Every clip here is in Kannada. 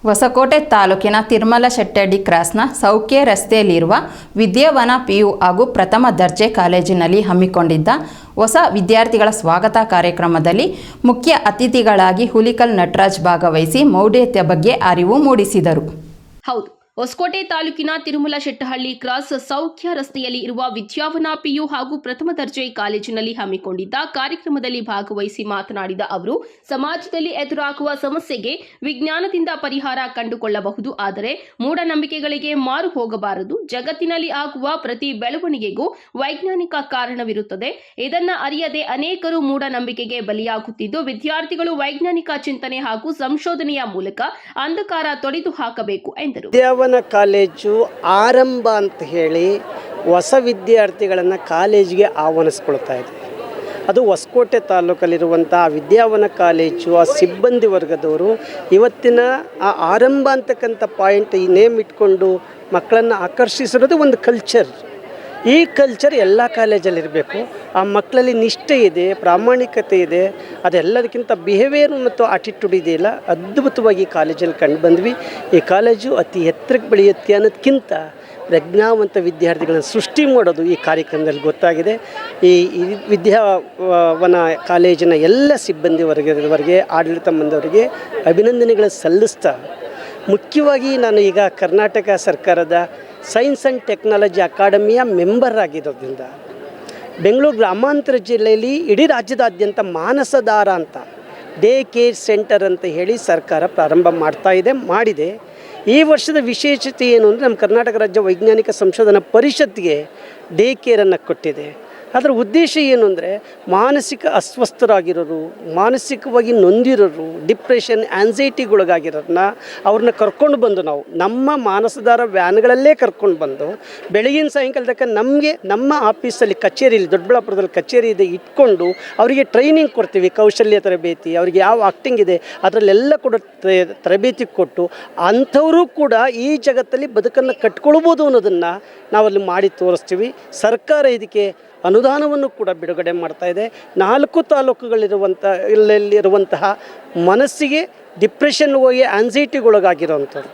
ಹೊಸಕೋಟೆ ತಾಲೂಕಿನ ತಿರುಮಲಶೆಟ್ಟಳ್ಳಿ ಕ್ರಾಸ್ನ ಸೌಖ್ಯ ರಸ್ತೆಯಲ್ಲಿರುವ ವಿದ್ಯಾವನ ಪಿಯು ಹಾಗೂ ಪ್ರಥಮ ದರ್ಜೆ ಕಾಲೇಜಿನಲ್ಲಿ ಹಮ್ಮಿಕೊಂಡಿದ್ದ ಹೊಸ ವಿದ್ಯಾರ್ಥಿಗಳ ಸ್ವಾಗತ ಕಾರ್ಯಕ್ರಮದಲ್ಲಿ ಮುಖ್ಯ ಅತಿಥಿಗಳಾಗಿ ಹುಲಿಕಲ್ ನಟರಾಜ್ ಭಾಗವಹಿಸಿ ಮೌಢ್ಯತೆ ಬಗ್ಗೆ ಅರಿವು ಮೂಡಿಸಿದರು. ಹೌದು, ಹೊಸಕೋಟೆ ತಾಲೂಕಿನ ತಿರುಮಲಶೆಟ್ಟಹಳ್ಳಿ ಕ್ರಾಸ್ ಸೌಖ್ಯ ರಸ್ತೆಯಲ್ಲಿ ಇರುವ ವಿದ್ಯಾವನ ಪಿಯು ಹಾಗೂ ಪ್ರಥಮ ದರ್ಜೆ ಕಾಲೇಜಿನಲ್ಲಿ ಹಮ್ಮಿಕೊಂಡಿದ್ದ ಕಾರ್ಯಕ್ರಮದಲ್ಲಿ ಭಾಗವಹಿಸಿ ಮಾತನಾಡಿದ ಅವರು, ಸಮಾಜದಲ್ಲಿ ಎದುರಾಗುವ ಸಮಸ್ಯೆಗೆ ವಿಜ್ಞಾನದಿಂದ ಪರಿಹಾರ ಕಂಡುಕೊಳ್ಳಬಹುದು, ಆದರೆ ಮೂಢನಂಬಿಕೆಗಳಿಗೆ ಮಾರು ಹೋಗಬಾರದು. ಜಗತ್ತಿನಲ್ಲಿ ಆಗುವ ಪ್ರತಿ ಬೆಳವಣಿಗೆಗೂ ವೈಜ್ಞಾನಿಕ ಕಾರಣವಿರುತ್ತದೆ. ಇದನ್ನ ಅರಿಯದೆ ಅನೇಕರು ಮೂಢನಂಬಿಕೆಗೆ ಬಲಿಯಾಗುತ್ತಿದ್ದು, ವಿದ್ಯಾರ್ಥಿಗಳು ವೈಜ್ಞಾನಿಕ ಚಿಂತನೆ ಹಾಗೂ ಸಂಶೋಧನೆಯ ಮೂಲಕ ಅಂಧಕಾರ ತೊಡೆದು ಹಾಕಬೇಕು ಎಂದರು. ಕಾಲೇಜು ಆರಂಭ ಅಂತ ಹೇಳಿ ಹೊಸ ವಿದ್ಯಾರ್ಥಿಗಳನ್ನು ಕಾಲೇಜಿಗೆ ಆಹ್ವಾನಿಸ್ಕೊಳ್ತಾ ಇದೆ. ಅದು ಹೊಸಕೋಟೆ ತಾಲೂಕಲ್ಲಿರುವಂಥ ವಿದ್ಯಾವನ ಕಾಲೇಜು ಆ ಸಿಬ್ಬಂದಿ ವರ್ಗದವರು ಇವತ್ತಿನ ಆ ಆರಂಭ ಅಂತಕ್ಕಂಥ ಪಾಯಿಂಟ್ ಈ ನೇಮ್ ಇಟ್ಕೊಂಡು ಮಕ್ಕಳನ್ನು ಆಕರ್ಷಿಸಿರೋದು ಒಂದು ಕಲ್ಚರ್. ಈ ಕಲ್ಚರ್ ಎಲ್ಲ ಕಾಲೇಜಲ್ಲಿರಬೇಕು. ಆ ಮಕ್ಕಳಲ್ಲಿ ನಿಷ್ಠೆ ಇದೆ, ಪ್ರಾಮಾಣಿಕತೆ ಇದೆ, ಅದೆಲ್ಲದಕ್ಕಿಂತ ಬಿಹೇವಿಯರ್ ಮತ್ತು ಆಟಿಟ್ಯೂಡ್ ಇದೆಯಲ್ಲ ಅದ್ಭುತವಾಗಿ ಕಾಲೇಜಲ್ಲಿ ಕಂಡು ಬಂದ್ವಿ. ಈ ಕಾಲೇಜು ಅತಿ ಎತ್ತರಕ್ಕೆ ಬೆಳೆಯುತ್ತೆ ಅನ್ನೋದಕ್ಕಿಂತ ಪ್ರಜ್ಞಾವಂತ ವಿದ್ಯಾರ್ಥಿಗಳನ್ನು ಸೃಷ್ಟಿ ಮಾಡೋದು ಈ ಕಾರ್ಯಕ್ರಮದಲ್ಲಿ ಗೊತ್ತಾಗಿದೆ. ಈ ವಿದ್ಯಾವನ ಕಾಲೇಜಿನ ಎಲ್ಲ ಸಿಬ್ಬಂದಿ ವರ್ಗದವರಿಗೆ, ಆಡಳಿತ ಮಂಡಳಿಯವರಿಗೆ ಅಭಿನಂದನೆಗಳು ಸಲ್ಲಿಸ್ತಾ, ಮುಖ್ಯವಾಗಿ ನಾನು ಈಗ ಕರ್ನಾಟಕ ಸರ್ಕಾರದ ಸೈನ್ಸ್ ಆ್ಯಂಡ್ ಟೆಕ್ನಾಲಜಿ ಅಕಾಡೆಮಿಯ ಮೆಂಬರ್ ಆಗಿರೋದ್ರಿಂದ ಬೆಂಗಳೂರು ಗ್ರಾಮಾಂತರ ಜಿಲ್ಲೆಯಲ್ಲಿ ಇಡೀ ರಾಜ್ಯದಾದ್ಯಂತ ಮಾನಸದಾರ ಅಂತ ಡೇ ಕೇರ್ ಸೆಂಟರ್ ಅಂತ ಹೇಳಿ ಸರ್ಕಾರ ಪ್ರಾರಂಭ ಮಾಡಿದೆ. ಈ ವರ್ಷದ ವಿಶೇಷತೆ ಏನು ಅಂದರೆ ನಮ್ಮ ಕರ್ನಾಟಕ ರಾಜ್ಯ ವೈಜ್ಞಾನಿಕ ಸಂಶೋಧನಾ ಪರಿಷತ್ಗೆ ಡೇ ಕೇರನ್ನು ಕೊಟ್ಟಿದೆ. ಅದರ ಉದ್ದೇಶ ಏನು ಅಂದರೆ ಮಾನಸಿಕ ಅಸ್ವಸ್ಥರಾಗಿರೋರು, ಮಾನಸಿಕವಾಗಿ ನೊಂದಿರೋರು, ಡಿಪ್ರೆಷನ್, ಆ್ಯನ್ಸೈಟಿಗೊಳಗಾಗಿರೋರನ್ನ ಅವ್ರನ್ನ ಕರ್ಕೊಂಡು ಬಂದು ನಾವು ನಮ್ಮ ಮಾನಸದಾರ ವ್ಯಾನ್ಗಳಲ್ಲೇ ಕರ್ಕೊಂಡು ಬಂದು ಬೆಳಗಿನ ಸಾಯಂಕಾಲ ತನಕ ನಮ್ಮ ಆಫೀಸಲ್ಲಿ ಕಚೇರಿಯಲ್ಲಿ ದೊಡ್ಡಬಳ್ಳಾಪುರದಲ್ಲಿ ಕಚೇರಿ ಇದೆ ಇಟ್ಕೊಂಡು ಅವರಿಗೆ ಟ್ರೈನಿಂಗ್ ಕೊಡ್ತೀವಿ. ಕೌಶಲ್ಯ ತರಬೇತಿ, ಅವರಿಗೆ ಯಾವ ಆಕ್ಟಿಂಗ್ ಇದೆ ಅದರಲ್ಲೆಲ್ಲ ಕೂಡ ತರಬೇತಿ ಕೊಟ್ಟು ಅಂಥವರು ಕೂಡ ಈ ಜಗತ್ತಲ್ಲಿ ಬದುಕನ್ನು ಕಟ್ಕೊಳ್ಬೋದು ಅನ್ನೋದನ್ನು ನಾವಲ್ಲಿ ಮಾಡಿ ತೋರಿಸ್ತೀವಿ. ಸರ್ಕಾರ ಇದಕ್ಕೆ ಅನುದಾನವನ್ನು ಕೂಡ ಬಿಡುಗಡೆ ಮಾಡ್ತಾ ಇದೆ. 4 ತಾಲೂಕುಗಳಿರುವಂತಹ ಮನಸ್ಸಿಗೆ ಡಿಪ್ರೆಷನ್ ಹೋಗಿ ಆ್ಯನ್ಸೈಟಿಗೊಳಗಾಗಿರೋವಂಥವ್ರು,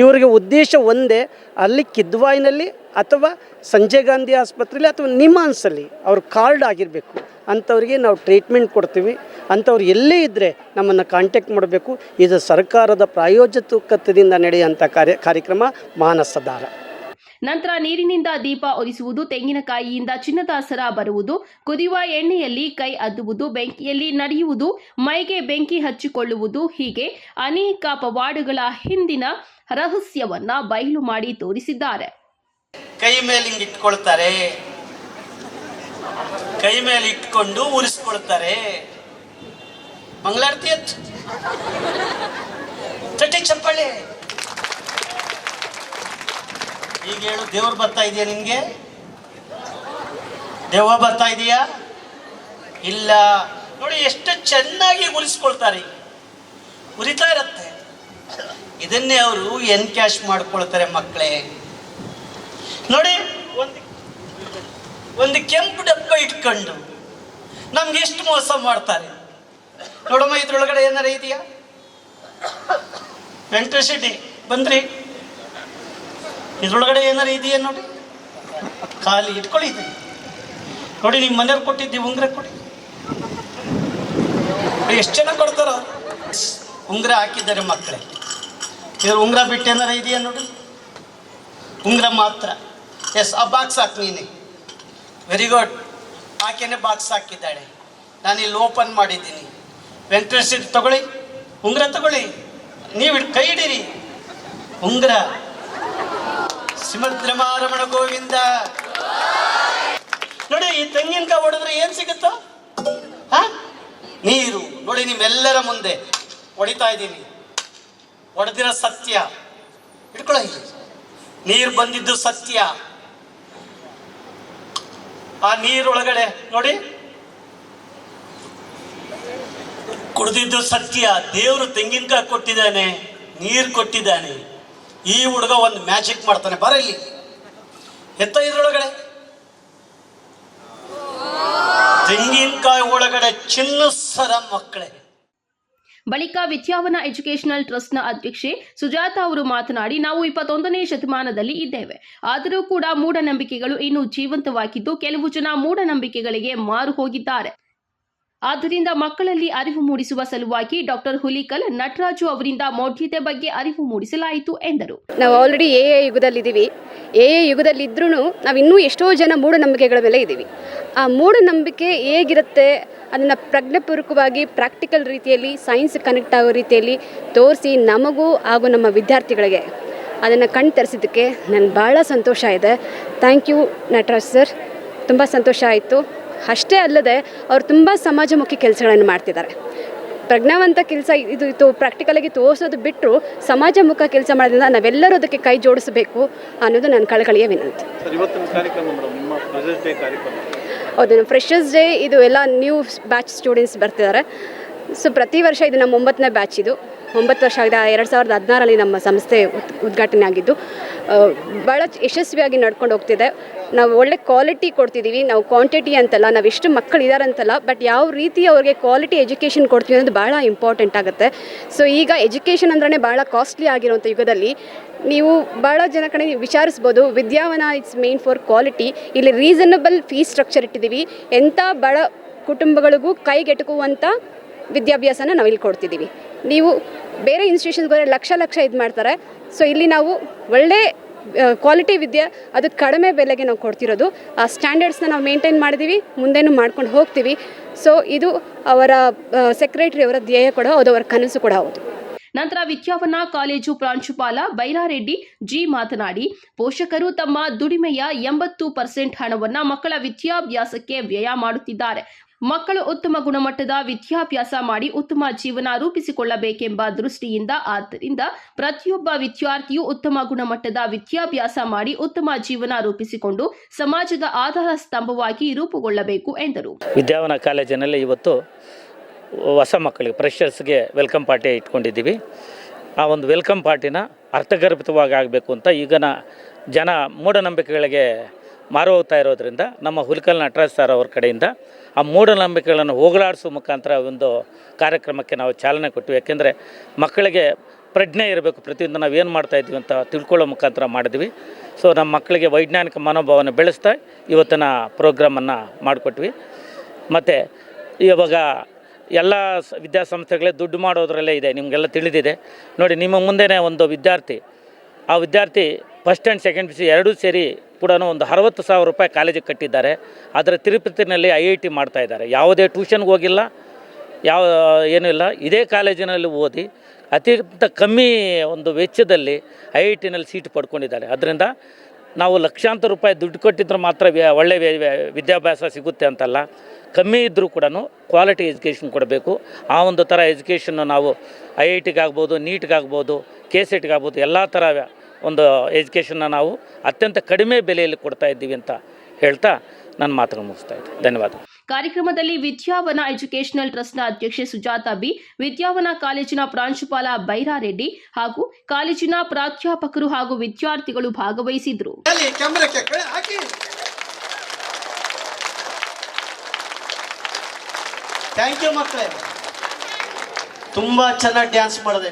ಇವರಿಗೆ ಉದ್ದೇಶ ಒಂದೇ, ಅಲ್ಲಿ ಕಿದ್ವಾಯಿನಲ್ಲಿ ಅಥವಾ ಸಂಜಯ್ ಗಾಂಧಿ ಆಸ್ಪತ್ರೆಯಲ್ಲಿ ಅಥವಾ ನಿಮಾನ್ಸಲ್ಲಿ ಅವ್ರ ಕಾರ್ಡ್ ಆಗಿರಬೇಕು. ಅಂಥವ್ರಿಗೆ ನಾವು ಟ್ರೀಟ್ಮೆಂಟ್ ಕೊಡ್ತೀವಿ. ಅಂಥವ್ರು ಎಲ್ಲೇ ಇದ್ದರೆ ನಮ್ಮನ್ನು ಕಾಂಟ್ಯಾಕ್ಟ್ ಮಾಡಬೇಕು. ಇದು ಸರ್ಕಾರದ ಪ್ರಾಯೋಜಕತ್ವದಿಂದ ನಡೆಯುವಂಥ ಕಾರ್ಯಕ್ರಮ ಮಾನಸದಾರ. ನಂತರ ನೀರಿನಿಂದ ದೀಪ ಉರಿಸುವುದು, ತೆಂಗಿನಕಾಯಿಯಿಂದ ಚಿನ್ನದ ಸರ ಬರುವುದು, ಕುದಿಯುವ ಎಣ್ಣೆಯಲ್ಲಿ ಕೈ ಅದ್ದುವುದು, ಬೆಂಕಿಯಲ್ಲಿ ನಡೆಯುವುದು, ಮೈಗೆ ಬೆಂಕಿ ಹಚ್ಚಿಕೊಳ್ಳುವುದು, ಹೀಗೆ ಅನೇಕ ಪವಾಡಗಳ ಹಿಂದಿನ ರಹಸ್ಯವನ್ನ ಬಯಲು ಮಾಡಿ ತೋರಿಸಿದ್ದಾರೆ. ಕೈ ಮೇಲೆ ಹಿಂಗೆ ಇಟ್ಕೊಳ್ತಾರೆ, ಕೈ ಮೇಲೆ ಇಟ್ಕೊಂಡು ಉರಿಸ್ಕೊಳ್ತಾರೆ. ಮಂಗಳಾರತಿ ಚಟ್ಟಿ ಚಪ್ಪಾಳೆ. ಈಗ ಹೇಳು, ದೇವ್ರು ಬರ್ತಾ ಇದೆಯಾ ನಿನ್ಗೆ? ದೆವ್ವ ಬರ್ತಾ ಇದೆಯಾ? ಇಲ್ಲ. ನೋಡಿ ಎಷ್ಟು ಚೆನ್ನಾಗಿ ಉರಿಸ್ಕೊಳ್ತಾರೆ, ಉರಿತಾ ಇರತ್ತೆ. ಇದನ್ನೇ ಅವರು ಎನ್ಕ್ಯಾಶ್ ಮಾಡ್ಕೊಳ್ತಾರೆ ಮಕ್ಕಳೇ. ನೋಡಿ, ಒಂದು ಕೆಂಪು ಡಬ್ಬ ಇಟ್ಕೊಂಡು ನಮ್ಗೆ ಎಷ್ಟು ಮೋಸ ಮಾಡ್ತಾರೆ ನೋಡಮ್ಮ. ಇದ್ರೊಳಗಡೆ ಏನಾರ ಇದೆಯಾ? ವೆಂಕಟೇಶ್ ಬಂದ್ರಿ, ಇದ್ರೊಳಗಡೆ ಏನಾರು ಇದೆಯಾ ನೋಡಿ, ಖಾಲಿ ಇಟ್ಕೊಳ್ಳಿ. ನೋಡಿ, ನಿಮ್ಮ ಮನೆಯವ್ರು ಕೊಟ್ಟಿದ್ದೀವಿ ಉಂಗ್ರ ಕೊಡಿ. ಎಷ್ಟು ಜನ ಕೊಡ್ತಾರ? ಉಂಗ್ರ ಹಾಕಿದ್ದಾರೆ ಮಕ್ಕಳೇ. ಇದ್ರ ಉಂಗ್ರ ಬಿಟ್ಟು ಏನಾರ ಇದೆಯಾ ನೋಡಿ, ಉಂಗ್ರ ಮಾತ್ರ. ಎಸ್, ಆ ಬಾಕ್ಸ್ ಹಾಕಿ ನೀನೆ. Very good. ಆಕೆನೆ ಬಾಕ್ಸ್ ಹಾಕಿದ್ದಾಳೆ, ನಾನು ಇಲ್ಲಿ ಓಪನ್ ಮಾಡಿದ್ದೀನಿ. ವೆಂಕಟೇಶ್ ತಗೊಳ್ಳಿ, ಉಂಗ್ರ ತಗೊಳ್ಳಿ. ನೀವು ಕೈ ಹಿಡೀರಿ, ಉಂಗ್ರ. ಶ್ರೀಮದ್ ರಮಣ ಗೋವಿಂದ. ನೋಡಿ, ಈ ತೆಂಗಿನಕಾಯಿ ಹೊಡೆದ್ರೆ ಏನ್ ಸಿಗುತ್ತೋ? ನೀರು. ನೋಡಿ, ನಿಮ್ಮೆಲ್ಲರ ಮುಂದೆ ಹೊಡಿತಾ ಇದ್ದೀನಿ. ಹೊಡೆದಿರೋ ಸತ್ಯ ಇಟ್ಕೊಳ್ಳ. ನೀರು ಬಂದಿದ್ದು ಸತ್ಯ. ಆ ನೀರೊಳಗಡೆ ನೋಡಿ ಕುಡಿದಿದ್ದು ಸತ್ಯ. ದೇವರು ತೆಂಗಿನಕಾಯಿ ಕೊಟ್ಟಿದ್ದಾನೆ, ನೀರು ಕೊಟ್ಟಿದ್ದಾನೆ. ಈ ಹುಡುಗ ಒಂದು ಮ್ಯಾಜಿಕ್ ಮಾಡ್ತಾನೆ. ಬರ ಇಲ್ಲಿ, ಎತ್ತ ಇದ್ರೊಳಗಡೆ ತೆಂಗಿನಕಾಯಿ ಒಳಗಡೆ ಚಿನ್ನ ಸರ ಮಕ್ಕಳೇ. ಬಳಿಕ ವಿದ್ಯಾವನ ಎಜುಕೇಷನಲ್ ಟ್ರಸ್ಟ್ನ ಅಧ್ಯಕ್ಷೆ ಸುಜಾತ ಅವರು ಮಾತನಾಡಿ, ನಾವು 21ನೇ ಶತಮಾನದಲ್ಲಿ ಇದ್ದೇವೆ. ಆದರೂ ಕೂಡ ಮೂಢನಂಬಿಕೆಗಳು ಇನ್ನೂ ಜೀವಂತವಾಗಿದ್ದು ಕೆಲವು ಜನ ಮೂಢನಂಬಿಕೆಗಳಿಗೆ ಮಾರು ಹೋಗಿದ್ದಾರೆ. ಆದ್ದರಿಂದ ಮಕ್ಕಳಲ್ಲಿ ಅರಿವು ಮೂಡಿಸುವ ಸಲುವಾಗಿ ಡಾಕ್ಟರ್ ಹುಲಿಕಲ್ ನಟರಾಜು ಅವರಿಂದ ಮೌಢ್ಯತೆ ಬಗ್ಗೆ ಅರಿವು ಮೂಡಿಸಲಾಯಿತು ಎಂದರು. ನಾವು ಆಲ್ರೆಡಿ ಎ ಯುಗದಲ್ಲಿದ್ದೀವಿ. ಎ ಯುಗದಲ್ಲಿದ್ರೂ ನಾವು ಇನ್ನೂ ಎಷ್ಟೋ ಜನ ಮೂಢನಂಬಿಕೆಗಳ ಮೇಲೆ ಇದ್ದೀವಿ. ಆ ಮೂಢನಂಬಿಕೆ ಹೇಗಿರುತ್ತೆ ಅದನ್ನು ಪ್ರಜ್ಞಾಪೂರ್ವಕವಾಗಿ ಪ್ರಾಕ್ಟಿಕಲ್ ರೀತಿಯಲ್ಲಿ ಸೈನ್ಸ್ ಕನೆಕ್ಟ್ ಆಗೋ ರೀತಿಯಲ್ಲಿ ತೋರಿಸಿ ನಮಗೂ ಹಾಗೂ ನಮ್ಮ ವಿದ್ಯಾರ್ಥಿಗಳಿಗೆ ಅದನ್ನು ಕಣ್ಣು ತರಿಸಿದ್ದಕ್ಕೆ ನನಗೆ ಭಾಳ ಸಂತೋಷ ಇದೆ. ಥ್ಯಾಂಕ್ ಯು ನಟರಾಜ್ ಸರ್, ತುಂಬ ಸಂತೋಷ ಆಯಿತು. ಅಷ್ಟೇ ಅಲ್ಲದೆ ಅವರು ತುಂಬ ಸಮಾಜಮುಖಿ ಕೆಲಸಗಳನ್ನು ಮಾಡ್ತಿದ್ದಾರೆ. ಪ್ರಜ್ಞಾವಂತ ಕೆಲಸ ಇದು ಪ್ರಾಕ್ಟಿಕಲಾಗಿ ತೋರಿಸೋದು ಬಿಟ್ಟರು ಸಮಾಜಮುಖ ಕೆಲಸ ಮಾಡೋದ್ರಿಂದ ನಾವೆಲ್ಲರೂ ಅದಕ್ಕೆ ಕೈ ಜೋಡಿಸಬೇಕು ಅನ್ನೋದು ನನ್ನ ಕಳಕಳಿಯ ವಿನಂತಿ. ಹೌದು, ನಮ್ಮ ಫ್ರೆಷರ್ಸ್ ಡೇ ಇದು ಎಲ್ಲ ನ್ಯೂ ಬ್ಯಾಚ್ ಸ್ಟೂಡೆಂಟ್ಸ್ ಬರ್ತಿದ್ದಾರೆ. ಸೊ ಪ್ರತಿ ವರ್ಷ ಇದು ನಮ್ಮ 9ನೇ ಬ್ಯಾಚ್. ಇದು 9 ವರ್ಷ ಆಗಿದೆ. 2016ರಲ್ಲಿ ನಮ್ಮ ಸಂಸ್ಥೆ ಉದ್ಘಾಟನೆ ಆಗಿದ್ದು ಭಾಳ ಯಶಸ್ವಿಯಾಗಿ ನಡ್ಕೊಂಡು ಹೋಗ್ತಿದೆ. ನಾವು ಒಳ್ಳೆ ಕ್ವಾಲಿಟಿ ಕೊಡ್ತಿದ್ದೀವಿ. ನಾವು ಕ್ವಾಂಟಿಟಿ ಅಂತಲ್ಲ, ನಾವು ಎಷ್ಟು ಮಕ್ಕಳು ಇದ್ದಾರೆ ಅಂತಲ್ಲ, ಬಟ್ ಯಾವ ರೀತಿ ಅವ್ರಿಗೆ ಕ್ವಾಲಿಟಿ ಎಜುಕೇಷನ್ ಕೊಡ್ತೀವಿ ಅನ್ನೋದು ಭಾಳ ಇಂಪಾರ್ಟೆಂಟ್ ಆಗುತ್ತೆ. ಸೊ ಈಗ ಎಜುಕೇಷನ್ ಅಂದ್ರೆ ಭಾಳ ಕಾಸ್ಟ್ಲಿ ಆಗಿರುವಂಥ ಯುಗದಲ್ಲಿ ನೀವು ಭಾಳ ಜನ ಕಡೆ ವಿಚಾರಿಸ್ಬೋದು. ವಿದ್ಯಾವನ ಇಟ್ಸ್ ಮೇನ್ ಫಾರ್ ಕ್ವಾಲಿಟಿ. ಇಲ್ಲಿ ರೀಸನಬಲ್ ಫೀಸ್ ಸ್ಟ್ರಕ್ಚರ್ ಇಟ್ಟಿದ್ದೀವಿ. ಎಂಥ ಬಡ ಕುಟುಂಬಗಳಿಗೂ ಕೈಗೆಟುಕುವಂಥ ವಿದ್ಯಾಭ್ಯಾಸನ ನಾವು ಇಲ್ಲಿ ಕೊಡ್ತಿದ್ದೀವಿ. ನೀವು ಬೇರೆ ಇನ್ಸ್ಟಿಟ್ಯೂಷನ್ಗೆ ಹೋದರೆ ಲಕ್ಷ ಇದು ಮಾಡ್ತಾರೆ. ಸೊ ಇಲ್ಲಿ ನಾವು ಒಳ್ಳೆ ಕ್ವಾಲಿಟಿ ವಿದ್ಯೆ, ಅದು ಕಡಿಮೆ ಬೆಲೆಗೆ ನಾವು ಕೊಡ್ತಿರೋದು. ಆ ಸ್ಟ್ಯಾಂಡರ್ಡ್ಸ್ನ ನಾವು ಮೇಂಟೈನ್ ಮಾಡಿದ್ದೀವಿ, ಮುಂದೆನೂ ಮಾಡ್ಕೊಂಡು ಹೋಗ್ತೀವಿ. ಸೊ ಇದು ಅವರ ಸೆಕ್ರೆಟರಿ ಅವರ ಧ್ಯೇಯ ಕೂಡ ಹೌದು, ಅವರ ಕನಸು ಕೂಡ ಹೌದು. ನಂತರ ವಿದ್ಯಾವನ ಕಾಲೇಜು ಪ್ರಾಂಶುಪಾಲ ಬೈರಾರೆಡ್ಡಿ ಜಿ ಮಾತನಾಡಿ, ಪೋಷಕರು ತಮ್ಮ ದುಡಿಮೆಯ 80% ಹಣವನ್ನು ಮಕ್ಕಳ ವಿದ್ಯಾಭ್ಯಾಸಕ್ಕೆ ವ್ಯಯ ಮಾಡುತ್ತಿದ್ದಾರೆ. ಮಕ್ಕಳು ಉತ್ತಮ ಗುಣಮಟ್ಟದ ವಿದ್ಯಾಭ್ಯಾಸ ಮಾಡಿ ಉತ್ತಮ ಜೀವನ ರೂಪಿಸಿಕೊಳ್ಳಬೇಕೆಂಬ ದೃಷ್ಟಿಯಿಂದ, ಆದ್ದರಿಂದ ಪ್ರತಿಯೊಬ್ಬ ವಿದ್ಯಾರ್ಥಿಯು ಉತ್ತಮ ಗುಣಮಟ್ಟದ ವಿದ್ಯಾಭ್ಯಾಸ ಮಾಡಿ ಉತ್ತಮ ಜೀವನ ರೂಪಿಸಿಕೊಂಡು ಸಮಾಜದ ಆಧಾರ ಸ್ತಂಭವಾಗಿ ರೂಪುಗೊಳ್ಳಬೇಕು ಎಂದರು. ವಿದ್ಯಾವನ ಕಾಲೇಜಿನಲ್ಲಿ ಇವತ್ತು ಹೊಸ ಮಕ್ಕಳಿಗೆ ಫ್ರೆಷರ್ಸ್ಗೆ ವೆಲ್ಕಮ್ ಪಾರ್ಟಿ ಇಟ್ಕೊಂಡಿದ್ದೀವಿ. ಆ ಒಂದು ವೆಲ್ಕಮ್ ಪಾರ್ಟಿನ ಅರ್ಥಗರ್ಭಿತವಾಗಿ ಆಗಬೇಕು ಅಂತ ಈಗಿನ ಜನ ಮೂಢನಂಬಿಕೆಗಳಿಗೆ ಮಾರು ಹೋಗ್ತಾ ಇರೋದ್ರಿಂದ ನಮ್ಮ ಹುಲಿಕಲ್ ನಟರಾಜ್ ಸರ್ ಅವ್ರ ಕಡೆಯಿಂದ ಆ ಮೂಢನಂಬಿಕೆಗಳನ್ನು ಹೋಗಲಾಡಿಸೋ ಮುಖಾಂತರ ಒಂದು ಕಾರ್ಯಕ್ರಮಕ್ಕೆ ನಾವು ಚಾಲನೆ ಕೊಟ್ಟಿವಿ. ಯಾಕೆಂದರೆ ಮಕ್ಕಳಿಗೆ ಪ್ರಜ್ಞೆ ಇರಬೇಕು, ಪ್ರತಿಯೊಂದು ನಾವು ಏನು ಮಾಡ್ತಾಯಿದ್ದೀವಿ ಅಂತ ತಿಳ್ಕೊಳ್ಳೋ ಮುಖಾಂತರ ಮಾಡಿದ್ವಿ. ಸೊ ನಮ್ಮ ಮಕ್ಕಳಿಗೆ ವೈಜ್ಞಾನಿಕ ಮನೋಭಾವನೆ ಬೆಳೆಸ್ತಾ ಇವತ್ತಿನ ಪ್ರೋಗ್ರಾಮನ್ನು ಮಾಡಿಕೊಟ್ವಿ. ಮತ್ತು ಇವಾಗ ಎಲ್ಲ ವಿದ್ಯಾಸಂಸ್ಥೆಗಳೇ ದುಡ್ಡು ಮಾಡೋದ್ರಲ್ಲೇ ಇದೆ, ನಿಮಗೆಲ್ಲ ತಿಳಿದಿದೆ. ನೋಡಿ, ನಿಮ್ಮ ಮುಂದೆನೇ ಒಂದು ವಿದ್ಯಾರ್ಥಿ, ಆ ವಿದ್ಯಾರ್ಥಿ first and second P C ಎರಡೂ ಸೇರಿ ಕೂಡ ಒಂದು 60,000 ರೂಪಾಯಿ ಕಾಲೇಜಿಗೆ ಕಟ್ಟಿದ್ದಾರೆ. ಆದರೆ ತಿರುಪತಿನಲ್ಲಿ IIT ಮಾಡ್ತಾಯಿದ್ದಾರೆ. ಯಾವುದೇ ಟ್ಯೂಷನ್ಗೆ ಹೋಗಿಲ್ಲ, ಏನೂ ಇಲ್ಲ. ಇದೇ ಕಾಲೇಜಿನಲ್ಲಿ ಓದಿ ಅತ್ಯಂತ ಕಮ್ಮಿ ಒಂದು ವೆಚ್ಚದಲ್ಲಿ IITನಲ್ಲಿ ಸೀಟ್ ಪಡ್ಕೊಂಡಿದ್ದಾರೆ. ಅದರಿಂದ ನಾವು ಲಕ್ಷಾಂತರ ರೂಪಾಯಿ ದುಡ್ಡು ಕೊಟ್ಟಿದ್ರೆ ಮಾತ್ರ ಒಳ್ಳೆಯ ವಿದ್ಯಾಭ್ಯಾಸ ಸಿಗುತ್ತೆ ಅಂತಲ್ಲ, ಕಮ್ಮಿ ಇದ್ದರೂ ಕೂಡ ಕ್ವಾಲಿಟಿ ಎಜುಕೇಷನ್ ಕೊಡಬೇಕು. ಆ ಒಂದು ಥರ ಎಜುಕೇಷನ್ನು ನಾವು IITಗಾಗ್ಬೋದು, ನೀಟ್ಗಾಗ್ಬೋದು, KCETಗಾಗ್ಬೋದು ಎಲ್ಲ ಥರ ಒಂದು ಎಜುಕೇಷನ್ನ ನಾವು ಅತ್ಯಂತ ಕಡಿಮೆ ಬೆಲೆಯಲ್ಲಿ ಕೊಡ್ತಾ ಇದ್ದೀವಿ ಅಂತ ಹೇಳ್ತಾ ನನ್ನ ಮಾತನ್ನು ಮುಗಿಸ್ತಾ ಇದ್ದೆ. ಧನ್ಯವಾದ. ಕಾರ್ಯಕ್ರಮದಲ್ಲಿ ವಿದ್ಯಾವನ ಎಜುಕೇಷನಲ್ ಟ್ರಸ್ಟ್ನ ಅಧ್ಯಕ್ಷೆ ಸುಜಾತ ಬಿ, ವಿದ್ಯಾವನ ಕಾಲೇಜಿನ ಪ್ರಾಂಶುಪಾಲ ಬೈರಾರೆಡ್ಡಿ ಹಾಗೂ ಕಾಲೇಜಿನ ಪ್ರಾಧ್ಯಾಪಕರು ಹಾಗೂ ವಿದ್ಯಾರ್ಥಿಗಳು ಭಾಗವಹಿಸಿದ್ರು. ಥ್ಯಾಂಕ್ ಯು ಮಕ್ಕಳೇ, ತುಂಬ ಚೆನ್ನಾಗಿ ಡ್ಯಾನ್ಸ್ ಮಾಡಿದೆ.